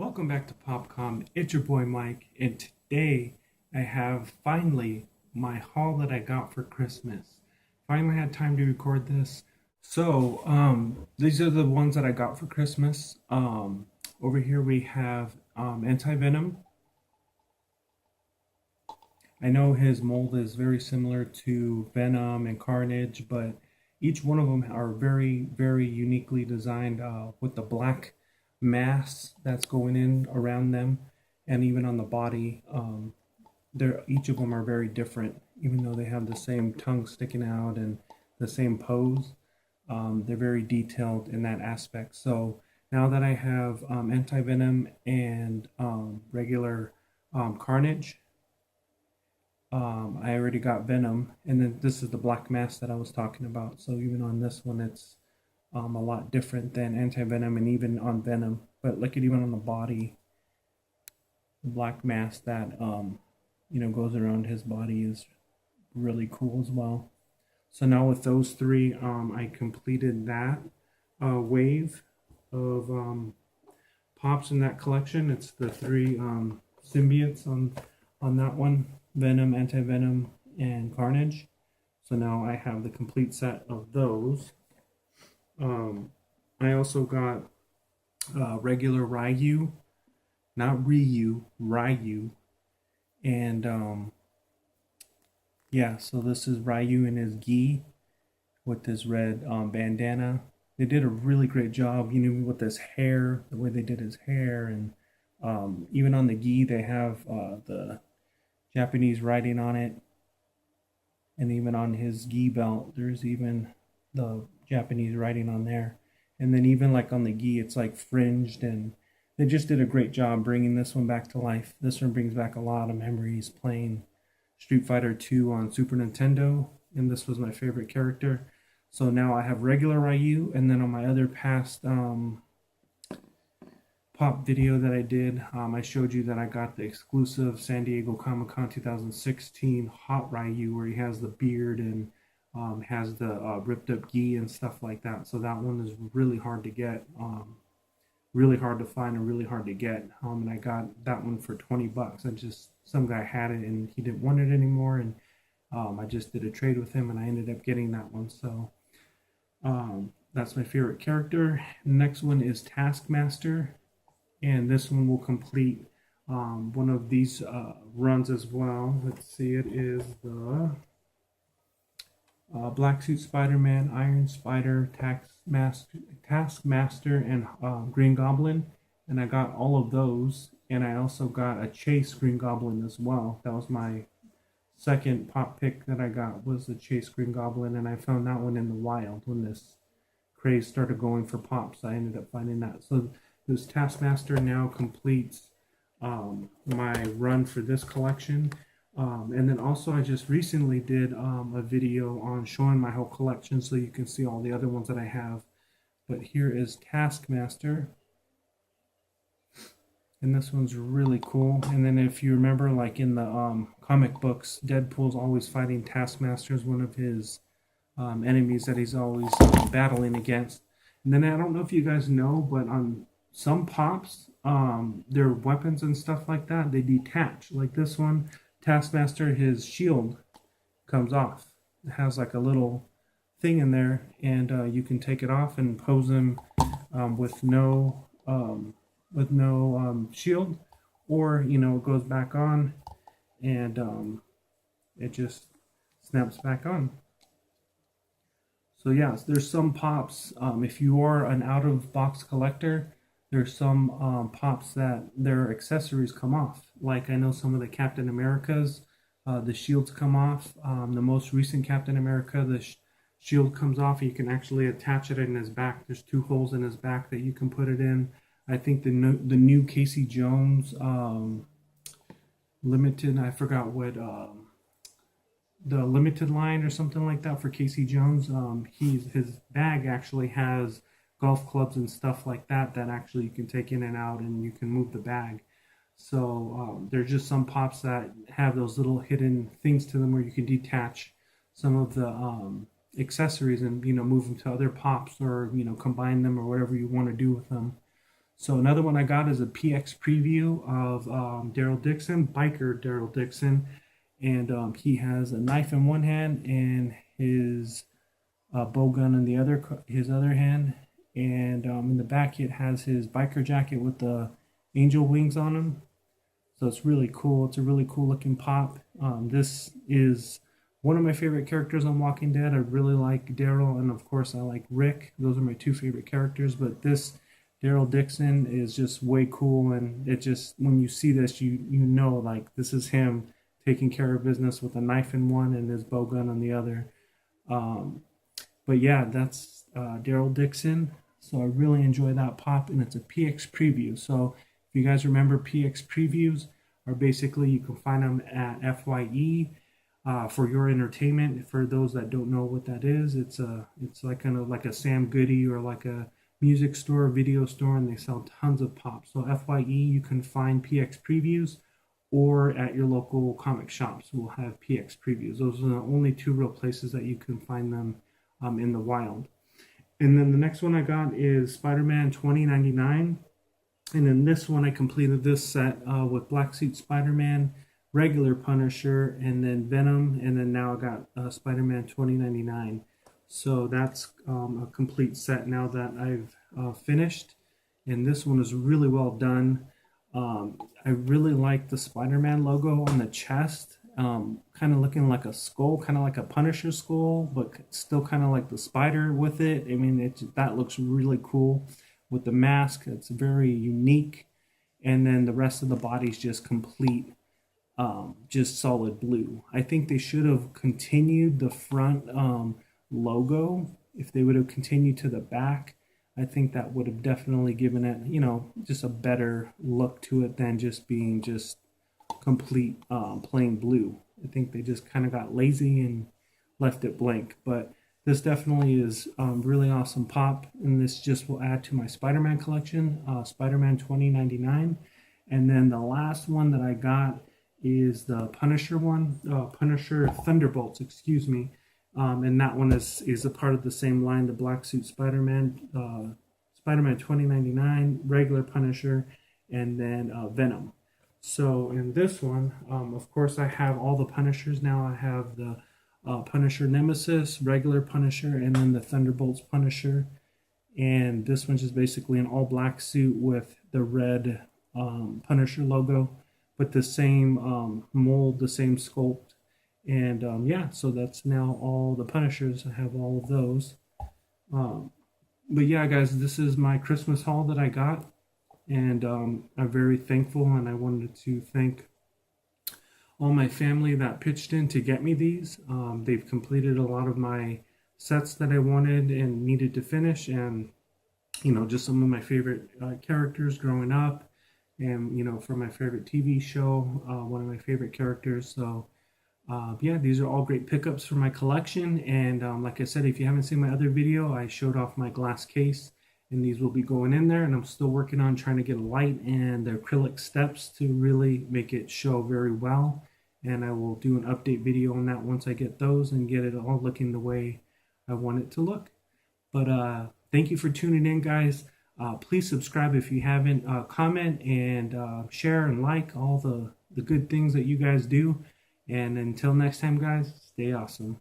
Welcome back to Popcom. It's your boy Mike, and today I have finally my haul that I got for Christmas. Finally had time to record this. These are the ones that I got for Christmas. Over here we have Anti-Venom. I know his mold is very similar to Venom and Carnage, but each one of them are very, very uniquely designed with the black mass that's going in around them, and even on the body. They're each of them are very different, even though they have the same tongue sticking out and the same pose. They're very detailed in that aspect. So now that I have Anti-Venom and regular Carnage, I already got Venom, and then this is the black mask that I was talking about. So even on this one, it's a lot different than Anti-Venom and even on Venom. But look at even on the body, the black mask that goes around his body is really cool as well. So now with those three, I completed that wave of pops in that collection. It's the three symbiotes on that one: Venom, Anti-Venom, and Carnage. So now I have the complete set of those. I also got regular Ryu, not Ryu, Ryu. And yeah, so this is Ryu in his gi with this red bandana. They did a really great job, with his hair, the way they did his hair. And even on the gi, they have the Japanese writing on it. And even on his gi belt, there's even the Japanese writing on there. And then even like on the gi, it's like fringed, and they just did a great job bringing this one back to life. This one brings back a lot of memories playing Street Fighter 2 on Super Nintendo, and this was my favorite character. So now I have regular Ryu, and then on my other past pop video that I did, I showed you that I got the exclusive San Diego Comic-Con 2016 Hot Ryu, where he has the beard and has the ripped up gi and stuff like that. So that one is really hard to get, really hard to find, and really hard to get. And I got that one for 20 bucks. Some guy had it and he didn't want it anymore, and I just did a trade with him, and I ended up getting that one. So that's my favorite character. Next one is Taskmaster, and this one will complete one of these runs as well. Let's see, it is the Black Suit Spider-Man, Iron Spider, Taskmaster, and Green Goblin. And I got all of those. And I also got a Chase Green Goblin as well. That was my second pop pick that I got, was the Chase Green Goblin. And I found that one in the wild when this craze started going for pops. I ended up finding that. So this Taskmaster now completes my run for this collection. And then also I just recently did a video on showing my whole collection, so you can see all the other ones that I have. But here is Taskmaster, and this one's really cool. And then if you remember, like in the comic books, Deadpool's always fighting Taskmaster as one of his enemies that he's always battling against. And then I don't know if you guys know, but on some pops, their weapons and stuff like that, they detach. Like this one, Taskmaster, his shield comes off. It has like a little thing in there, and you can take it off and pose him with no shield, or it goes back on, and it just snaps back on. So yeah, there's some pops. If you are an out-of-box collector, there's some pops that their accessories come off. Like I know some of the Captain Americas, the shields come off. The most recent Captain America, the shield comes off. You can actually attach it in his back. There's 2 holes in his back that you can put it in. I think the new Casey Jones limited, I forgot what, the limited line or something like that for Casey Jones. His bag actually has golf clubs and stuff like that actually you can take in and out, and you can move the bag. So there's just some pops that have those little hidden things to them where you can detach some of the accessories and move them to other pops, or combine them, or whatever you want to do with them. So another one I got is a PX preview of Daryl Dixon, biker Daryl Dixon, and he has a knife in one hand and his bow gun in the his other hand, and in the back it has his biker jacket with the angel wings on him. So it's really cool. It's a really cool looking pop. This is one of my favorite characters on Walking Dead. I really like Daryl, and of course I like Rick. Those are my two favorite characters. But this Daryl Dixon is just way cool, and it just, when you see this, you know, like, this is him taking care of business with a knife in one and his bow gun on the other. Um, but yeah, that's Daryl Dixon. So I really enjoy that pop, and it's a PX preview. So if you guys remember, PX previews are basically, you can find them at FYE for your entertainment. For those that don't know what that is, it's like kind of like a Sam Goody or like a music store, video store, and they sell tons of pop. So FYE, you can find PX previews, or at your local comic shops will have PX previews. Those are the only two real places that you can find them in the wild. And then the next one I got is Spider-Man 2099. And in this one, I completed this set with Black Suit Spider-Man, regular Punisher, and then Venom. And then now I got Spider-Man 2099. So that's a complete set now that I've finished. And this one is really well done. I really like the Spider-Man logo on the chest. Kind of looking like a skull, kind of like a Punisher skull, but still kind of like the spider with it. I mean, that looks really cool with the mask. It's very unique. And then the rest of the body's just complete, just solid blue. I think they should have continued the front logo. If they would have continued to the back, I think that would have definitely given it, you know, just a better look to it than just being just complete plain blue. I think they just kind of got lazy and left it blank. But this definitely is really awesome pop, and this just will add to my Spider-Man collection, Spider-Man 2099. And then the last one that I got is the Punisher one, Punisher Thunderbolts, excuse me. And that one is a part of the same line, the Black Suit Spider-Man, Spider-Man 2099, regular Punisher, and then Venom. So in this one, of course, I have all the Punishers now. I have the Punisher Nemesis, regular Punisher, and then the Thunderbolts Punisher. And this one's just basically an all-black suit with the red Punisher logo, but the same mold, the same sculpt. And yeah, so that's now all the Punishers. I have all of those. But yeah, guys, this is my Christmas haul that I got. And I'm very thankful, and I wanted to thank all my family that pitched in to get me these. They've completed a lot of my sets that I wanted and needed to finish, and, you know, just some of my favorite characters growing up, and, you know, for my favorite TV show, one of my favorite characters. So yeah, these are all great pickups for my collection. And like I said, if you haven't seen my other video, I showed off my glass case, and these will be going in there. And I'm still working on trying to get a light and the acrylic steps to really make it show very well. And I will do an update video on that once I get those and get it all looking the way I want it to look. But thank you for tuning in, guys. Please subscribe if you haven't. Comment and share and like all the good things that you guys do. And until next time, guys, stay awesome.